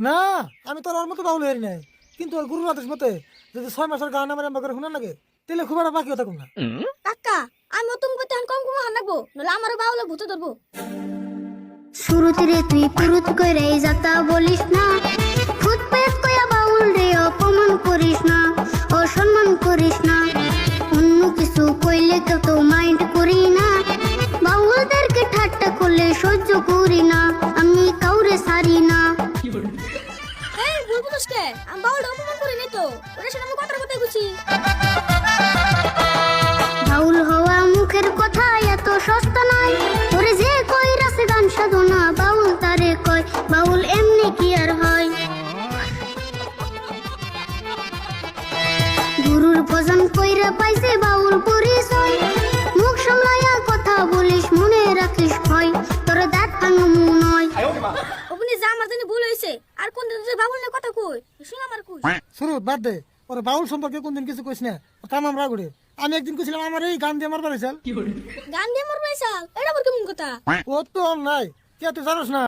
না আমি তোর ওর মতো বাউল হই নাই, কিন্তু ওর গুরুর আদেশ মতে যদি 6 মাসের গান আমার এমবা করে শুনার লাগে তাহলে খুব একটা বাকি হতো না। কাকা আমি তুমি তেমন কম কম হানাকবো নলে আমারও বাউলে ভূতে ধরবো। শুরুতে রে তুই পুরুত কইরে যাতা বলিস না, খুদ পেট কইয়া বাউল রে অপমান করিস না, অসম্মান করিস না, অন্য কিছু কইলে কেউ তো মাইন্ড করি না, বাউলদেরকে ঠাট্টা করলে সহ্য করি না, আমি কাউরে সারি না। এই ভুল বুঝছ কে? আমি বাউলে অপমান করি নাই তো, ওরে শুনে আমি কথার কথাই কইছি। বাউল হওয়া মুখের কথা এত সস্তা নয়, ওরে যে কই রাসে গান সাধনা বাউল তারে কয়, বাউল এমনি কি আর হয়। গুরুর ভজন কইরা পাইছে বাউল পরিচয়, মুখ সামলাইয়া কথা বলিস মনে রাখিস ভয়, তোর দাঁত ভাঙমু নয়। আপনি যা আমার জানি ভুল হইছে, আর কোন দিন যদি বাউল নিয়ে কথা কই শুন আমার কই। শুরু বাদ দে, ওর বাউল সম্পর্কে কোনদিন কিছু কইস না, তামাম রাগুড়ে। আমি একদিন কইছিলাম আমার এই গান দিয়ে আমার বাড়ি চাল, গান দিয়ে মরবে চাল, এটা আবার কেমন কথা? ও তো নাই কে তুই জানোস না।